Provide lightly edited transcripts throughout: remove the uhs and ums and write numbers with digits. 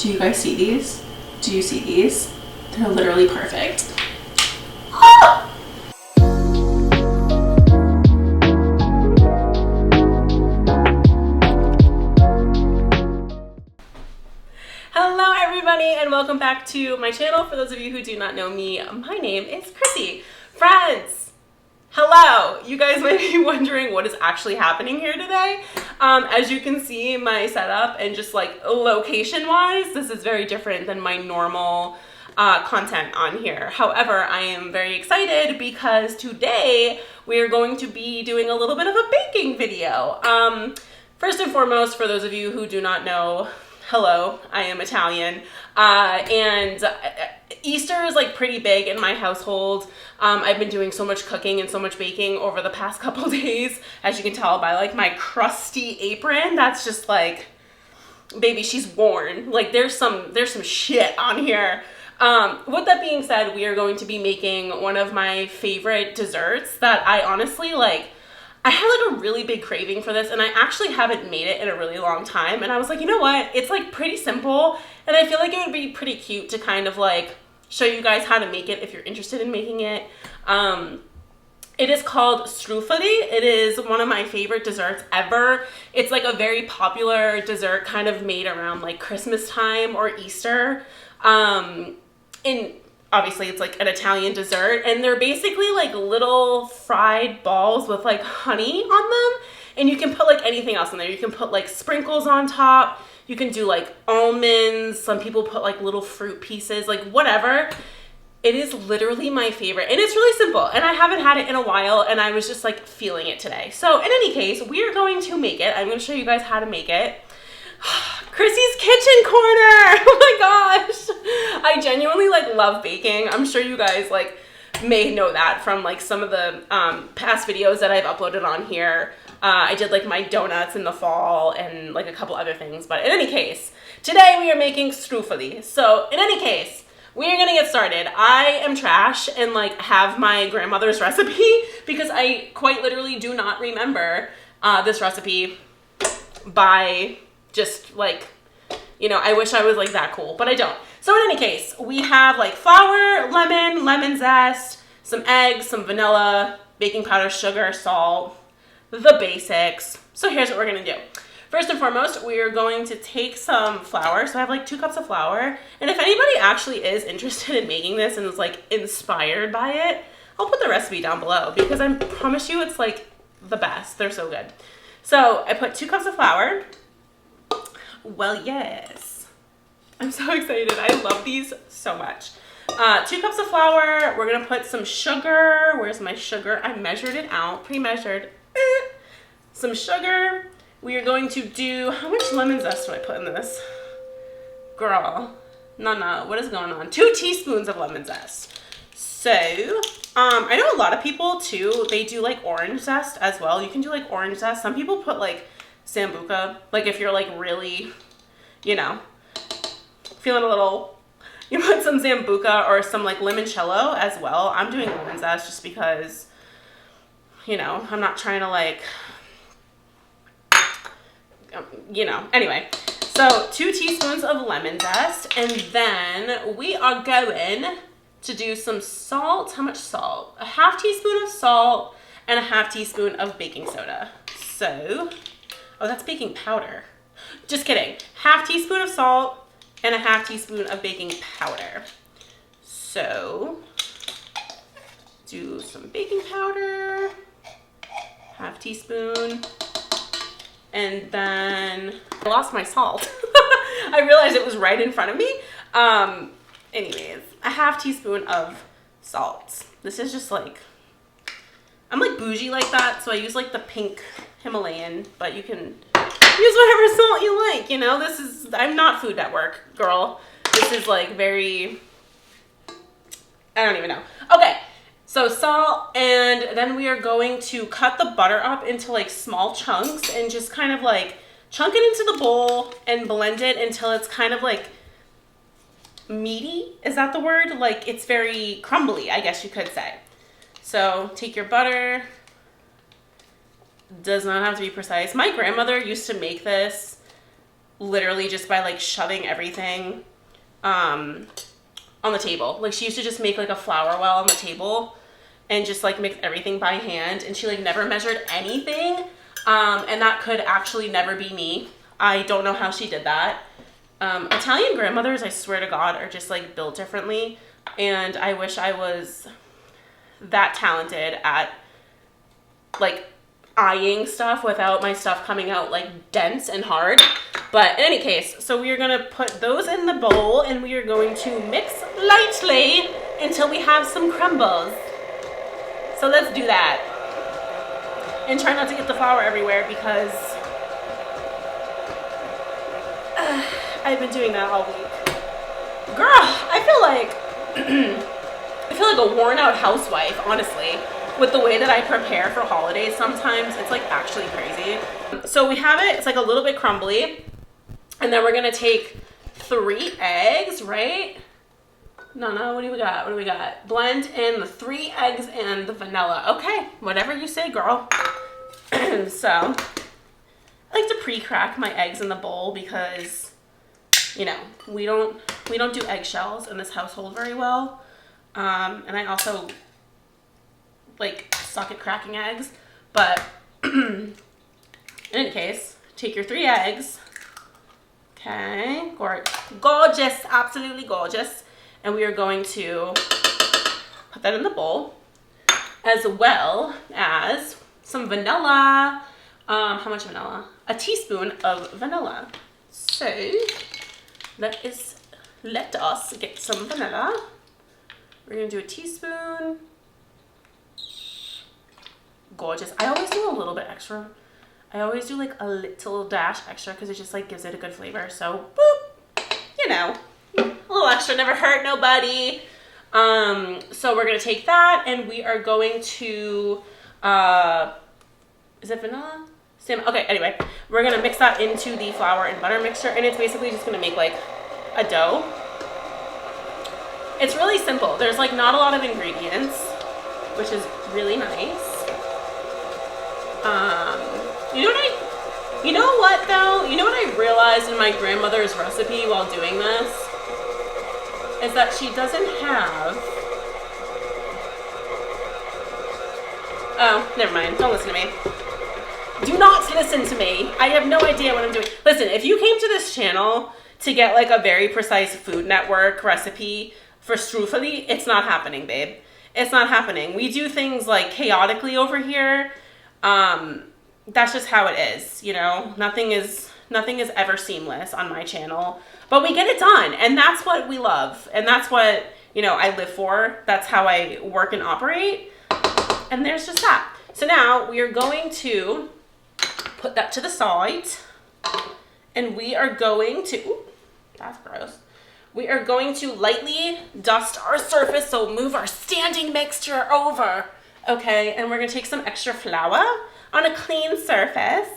Do you guys see these? Do you see these? They're literally perfect. Hello everybody and welcome back to my channel. For those of you who do not know me, my name is Chrissy. Friends, hello! You guys might be wondering what is actually happening here today. As you can see, my setup and just like location wise, this is very different than my normal content on here. However, I am very excited because today we are going to be doing a little bit of a baking video. First and foremost, for those of you who do not know, hello, I am Italian, and Easter is like pretty big in my household. I've been doing so much cooking and so much baking over the past couple days, as you can tell by like my crusty apron. That's just like, baby, she's worn. Like there's some shit on here. With that being said, we are going to be making one of my favorite desserts that I honestly like. I had like a really big craving for this and I actually haven't made it in a really long time. And I was like, you know what? It's like pretty simple and I feel like it would be pretty cute to kind of like show you guys how to make it if you're interested in making it. It is called Struffoli. It is one of my favorite desserts ever. It's like a very popular dessert kind of made around like Christmas time or Easter. Obviously it's like an Italian dessert and they're basically like little fried balls with like honey on them, and you can put like anything else in there. You can put like sprinkles on top, you can do like almonds, some people put like little fruit pieces, like whatever. It is literally my favorite and it's really simple and I haven't had it in a while and I was just like feeling it today. So in any case, we are going to make it. I'm going to show you guys how to make it. Chrissy's kitchen corner. Oh my gosh. I genuinely like love baking. I'm sure you guys like may know that from like some of the past videos that I've uploaded on here. I did like my donuts in the fall and like a couple other things. But in any case, today we are making struffoli. So in any case, we are gonna get started. I am trash and like have my grandmother's recipe because I quite literally do not remember this recipe by just like, you know, I wish I was like that cool, but I don't. So in any case, we have like flour, lemon zest, some eggs, some vanilla, baking powder, sugar, salt, the basics. So here's what we're gonna do. First and foremost, we are going to take some flour. So I have like 2 cups of flour. And if anybody actually is interested in making this and is like inspired by it, I'll put the recipe down below because I promise you it's like the best. They're so good. So I put 2 cups of flour. Well, yes. I'm so excited. I love these so much. 2 cups of flour. We're going to put some sugar. Where's my sugar? I measured it out. Pre-measured. Some sugar. We are going to do... How much lemon zest do I put in this? Girl. No. What is going on? 2 teaspoons of lemon zest. So, I know a lot of people, too, they do, like, orange zest as well. You can do, like, orange zest. Some people put, like, sambuca, like if you're like really, you know, feeling a little, you put some sambuca or some like limoncello as well. I'm doing lemon zest just because, you know, I'm not trying to like, you know, anyway. So 2 teaspoons of lemon zest, and then we are going to do some salt. How much salt? A half teaspoon of salt and a half teaspoon of baking soda. So, oh, that's baking powder. Just kidding. Half teaspoon of salt and a half teaspoon of baking powder. So, do some baking powder, half teaspoon, and then I lost my salt. I realized it was right in front of me. Anyways, a half teaspoon of salt. This is just like, I'm like bougie like that, so I use like the pink Himalayan, but you can use whatever salt you like, you know? This is, I'm not Food Network, girl. This is like very, I don't even know. Okay, so salt, and then we are going to cut the butter up into like small chunks and just kind of like chunk it into the bowl and blend it until it's kind of like meaty. Is that the word? Like it's very crumbly, I guess you could say. So take your butter. Does not have to be precise. My grandmother used to make this literally just by like shoving everything on the table. Like she used to just make like a flour well on the table and just like mix everything by hand, and she like never measured anything. And that could actually never be me. I don't know how she did that. Italian grandmothers, I swear to God, are just like built differently, and I wish I was that talented at like eyeing stuff without my stuff coming out like dense and hard. But in any case, so we are gonna put those in the bowl and we are going to mix lightly until we have some crumbles. So let's do that. And try not to get the flour everywhere because I've been doing that all week. Girl, I feel like a worn out housewife, honestly, with the way that I prepare for holidays sometimes. It's like actually crazy. So we have it, it's like a little bit crumbly. And then we're gonna take 3 eggs, right? No, what do we got? What do we got? Blend in the 3 eggs and the vanilla. Okay, whatever you say, girl. So, I like to pre-crack my eggs in the bowl because, you know, we don't do eggshells in this household very well. And I also like suck at cracking eggs. But in any case, take your 3 eggs. Okay, gorgeous, absolutely gorgeous. And we are going to put that in the bowl, as well as some vanilla. How much vanilla? A teaspoon of vanilla. So let us get some vanilla. We're gonna do a teaspoon. Gorgeous. I always do a little bit extra. I always do like a little dash extra because it just like gives it a good flavor. So boop, you know, a little extra never hurt nobody. So we're gonna take that and we are going to, is it vanilla? Okay, anyway, we're gonna mix that into the flour and butter mixture, and it's basically just gonna make like a dough. It's really simple. There's like not a lot of ingredients, which is really nice. You know what though? You know what I realized in my grandmother's recipe while doing this? Is that she doesn't have... Oh, never mind. Don't listen to me. Do not listen to me. I have no idea what I'm doing. Listen, if you came to this channel to get like a very precise Food Network recipe for Struffoli, it's not happening, babe. It's not happening. We do things like chaotically over here. That's just how it is, you know. Nothing is ever seamless on my channel, but we get it done, and that's what we love, and that's what, you know, I live for. That's how I work and operate. And there's just that. So now we are going to put that to the side, and we are going to, ooh, that's gross. We are going to lightly dust our surface, so move our standing mixture over. Okay, and we're gonna take some extra flour on a clean surface.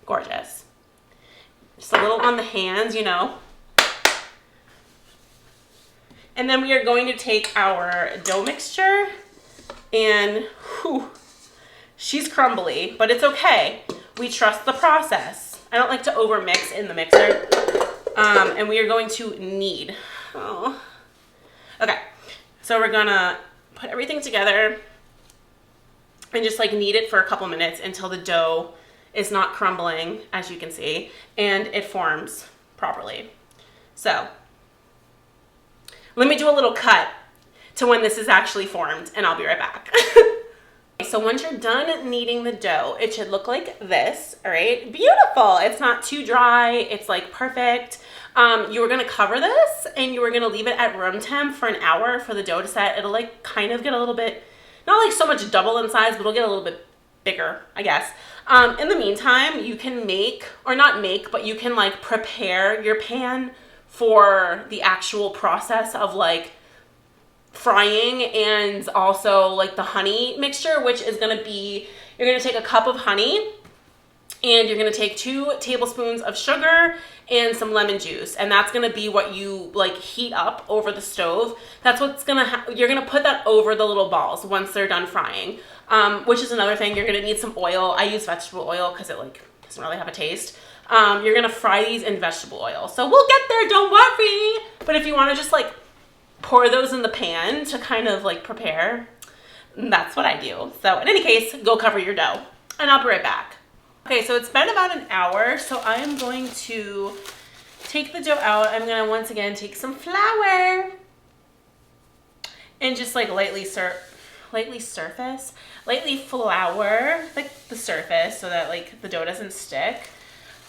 Gorgeous. Just a little on the hands, you know. And then we are going to take our dough mixture and, whew, she's crumbly, but it's okay. We trust the process. I don't like to over mix in the mixer. And we are going to knead. Oh. Okay. So we're gonna put everything together and just like knead it for a couple minutes until the dough is not crumbling, as you can see, and it forms properly. So let me do a little cut to when this is actually formed, and I'll be right back. So once you're done kneading the dough, it should look like this, all right? Beautiful. It's not too dry. It's like perfect. You were gonna cover this and you were gonna leave it at room temp for an hour for the dough to set. It'll like kind of get a little bit, not like so much double in size, but it'll get a little bit bigger, I guess. In the meantime, you can make, or not make, but you can like prepare your pan for the actual process of like frying, and also like the honey mixture, which is gonna be, you're gonna take a cup of honey and you're gonna take 2 tablespoons of sugar and some lemon juice, and that's gonna be what you like heat up over the stove. That's what's gonna you're gonna put that over the little balls once they're done frying, which is another thing. You're gonna need some oil. I use vegetable oil because it like doesn't really have a taste. You're gonna fry these in vegetable oil. So we'll get there, don't worry. But if you wanna just like pour those in the pan to kind of like prepare, that's what I do. So in any case, go cover your dough and I'll be right back. Okay, so it's been about an hour. So I am going to take the dough out. I'm gonna once again take some flour and just like lightly flour like the surface so that like the dough doesn't stick.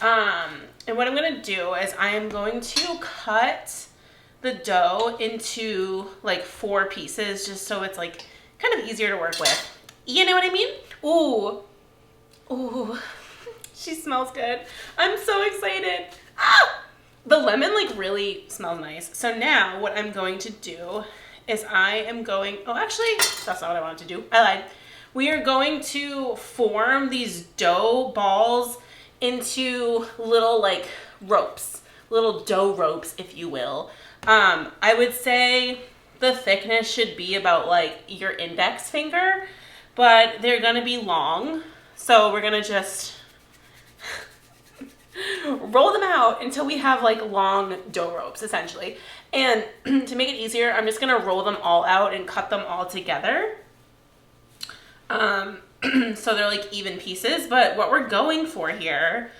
And what I'm gonna do is I am going to cut the dough into like 4 pieces just so it's like kind of easier to work with. You know what I mean? Ooh, she smells good. I'm so excited. Ah! The lemon like really smells nice. So now what I'm going to do is I am going, oh, actually, that's not what I wanted to do. I lied. We are going to form these dough balls into little like ropes, little dough ropes, if you will. I would say the thickness should be about like your index finger, but they're gonna be long. So we're gonna just roll them out until we have like long dough ropes essentially. And to make it easier, I'm just gonna roll them all out and cut them all together. So they're like even pieces, but what we're going for here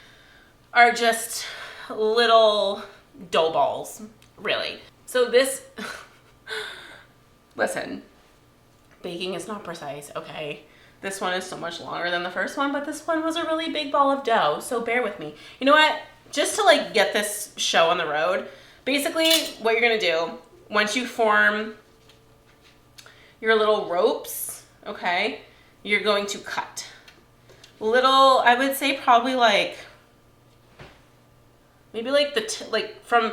are just little dough balls, really. So this, listen, baking is not precise, okay? This one is so much longer than the first one, but this one was a really big ball of dough, so bear with me. You know what? Just to like get this show on the road, basically what you're gonna do, once you form your little ropes, okay, you're going to cut little, I would say probably like, maybe like from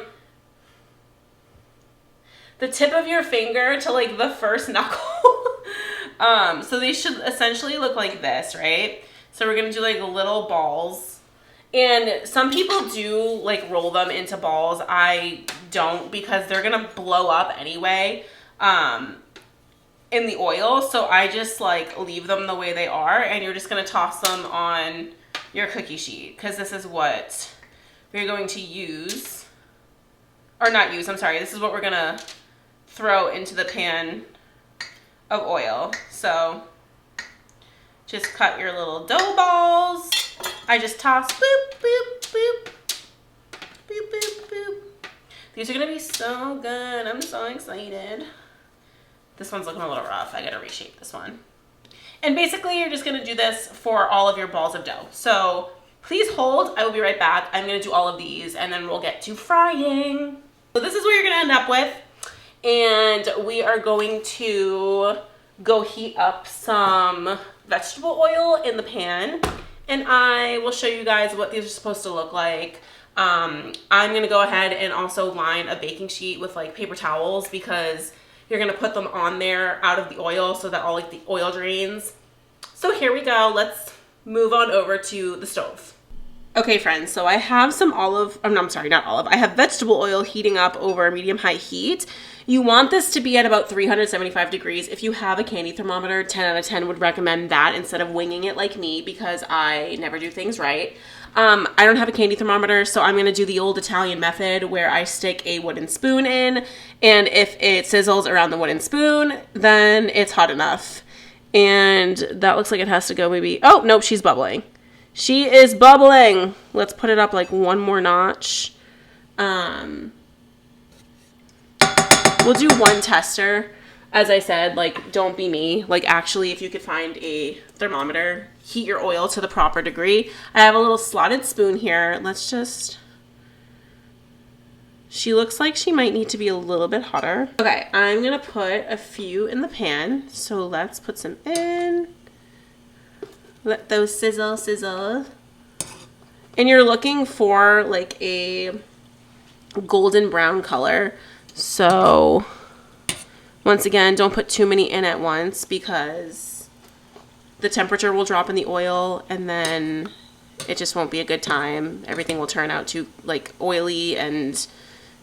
the tip of your finger to like the first knuckle. So they should essentially look like this, right? So we're gonna do like little balls. And some people do like roll them into balls. I don't, because they're gonna blow up anyway in the oil. So I just like leave them the way they are, and you're just gonna toss them on your cookie sheet, because this is what we're going to use, or not use, I'm sorry, this is what we're gonna throw into the pan of oil. So just cut your little dough balls. I just toss, boop, boop, boop, boop, boop, boop. These are gonna be so good. I'm so excited. This one's looking a little rough. I gotta reshape this one. And basically you're just gonna do this for all of your balls of dough. So please hold, I will be right back. I'm gonna do all of these and then we'll get to frying. So this is what you're gonna end up with. And we are going to go heat up some vegetable oil in the pan. And I will show you guys what these are supposed to look like. I'm gonna go ahead and also line a baking sheet with like paper towels, because you're gonna put them on there out of the oil so that all like the oil drains. So here we go, let's move on over to the stove. Okay friends, so I have some I have vegetable oil heating up over medium-high heat. You want this to be at about 375 degrees. If you have a candy thermometer, 10 out of 10 would recommend that instead of winging it like me, because I never do things right. I don't have a candy thermometer, so I'm gonna do the old Italian method where I stick a wooden spoon in, and if it sizzles around the wooden spoon, then it's hot enough. And that looks like it has to go maybe, oh, nope, she's bubbling. She is bubbling. Let's put it up like one more notch. We'll do one tester. As I said, like, don't be me. Like, actually, if you could find a thermometer, heat your oil to the proper degree. I have a little slotted spoon here. Let's just... She looks like she might need to be a little bit hotter. Okay, I'm gonna put a few in the pan. So let's put some in. Let those sizzle, sizzle. And you're looking for like a golden brown color. So once again, don't put too many in at once, because the temperature will drop in the oil and then it just won't be a good time. Everything will turn out too like oily and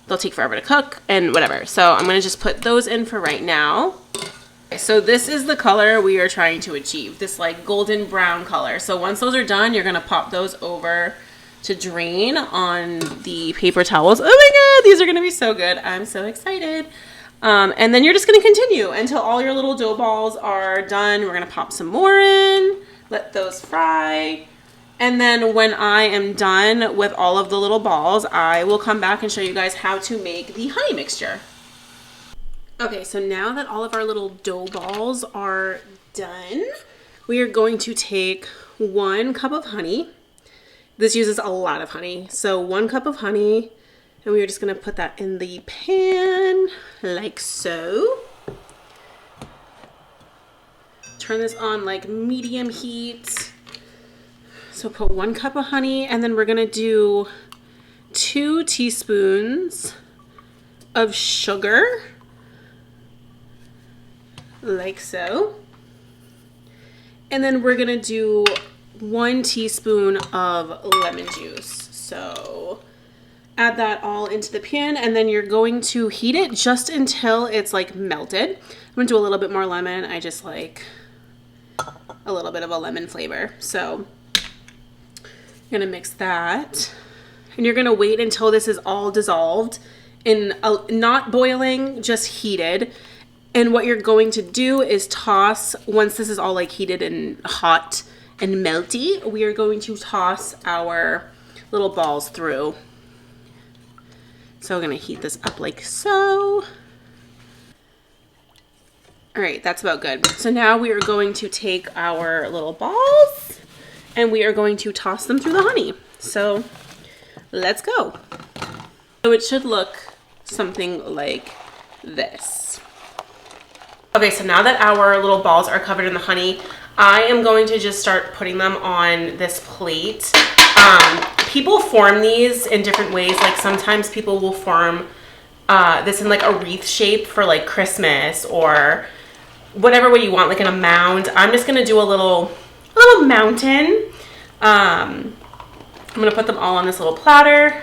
they'll take forever to cook and whatever. So I'm gonna just put those in for right now. So this is the color we are trying to achieve, this like golden brown color. So once those are done, you're gonna pop those over to drain on the paper towels. Oh my God, these are gonna be so good. I'm so excited. And then you're just gonna continue until all your little dough balls are done. We're gonna pop some more in, let those fry. And then when I am done with all of the little balls, I will come back and show you guys how to make the honey mixture. Okay, so now that all of our little dough balls are done, we are going to take 1 cup of honey. This uses a lot of honey. So 1 cup of honey, and we are just gonna put that in the pan like so. Turn this on like medium heat. So put 1 cup of honey, and then we're gonna do 2 teaspoons of sugar, like so. And then we're gonna do 1 teaspoon of lemon juice. So add that all into the pan, and then you're going to heat it just until it's like melted. I'm gonna do a little bit more lemon. I just like a little bit of a lemon flavor. So you're gonna mix that, and you're gonna wait until this is all dissolved in not boiling, just heated. And what you're going to do is toss, once this is all like heated and hot and melty, we are going to toss our little balls through. So we're gonna heat this up like so. All right, that's about good. So now we are going to take our little balls and we are going to toss them through the honey. So let's go. So it should look something like this. Okay, so now that our little balls are covered in the honey, I am going to just start putting them on this plate. People form these in different ways. Like sometimes people will form this in like a wreath shape for like Christmas or whatever way you want, like in a mound. I'm just gonna do a little mountain. I'm gonna put them all on this little platter.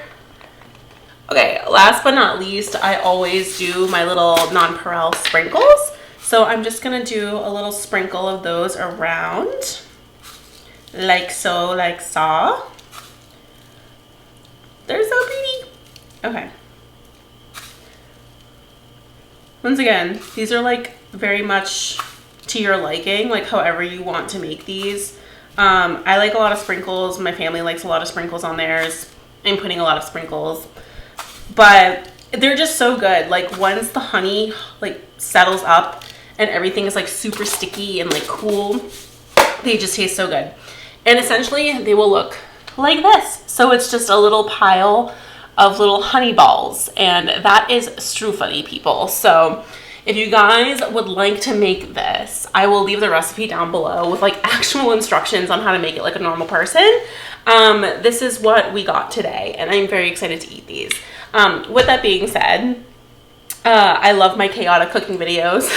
Okay, last but not least, I always do my little nonpareil sprinkles. So I'm just gonna do a little sprinkle of those around, like so, like so. They're so pretty. Okay. Once again, these are like very much to your liking, like however you want to make these. I like a lot of sprinkles. My family likes a lot of sprinkles on theirs. I'm putting a lot of sprinkles, but they're just so good. Like once the honey like settles up and everything is like super sticky and like cool, they just taste so good. And essentially they will look like this. So it's just a little pile of little honey balls, and that is Struffoli, people. So if you guys would like to make this, I will leave the recipe down below with like actual instructions on how to make it like a normal person. This is what we got today, and I'm very excited to eat these. With that being said, I love my chaotic cooking videos.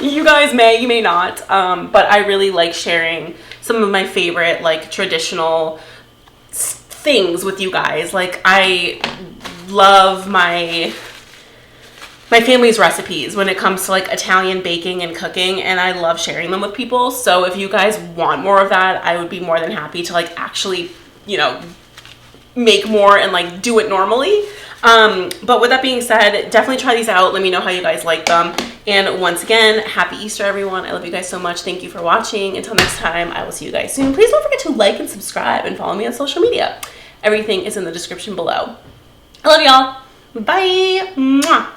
You guys may, you may not, but I really like sharing some of my favorite like traditional things with you guys. Like I love my family's recipes when it comes to like Italian baking and cooking, and I love sharing them with people. So if you guys want more of that, I would be more than happy to like actually, you know, make more and like do it normally. But with that being said, definitely try these out. Let me know how you guys like them. And once again, happy Easter, everyone. I love you guys so much. Thank you for watching. Until next time, I will see you guys soon. Please don't forget to like and subscribe and follow me on social media. Everything is in the description below. I love y'all. Bye. Mwah.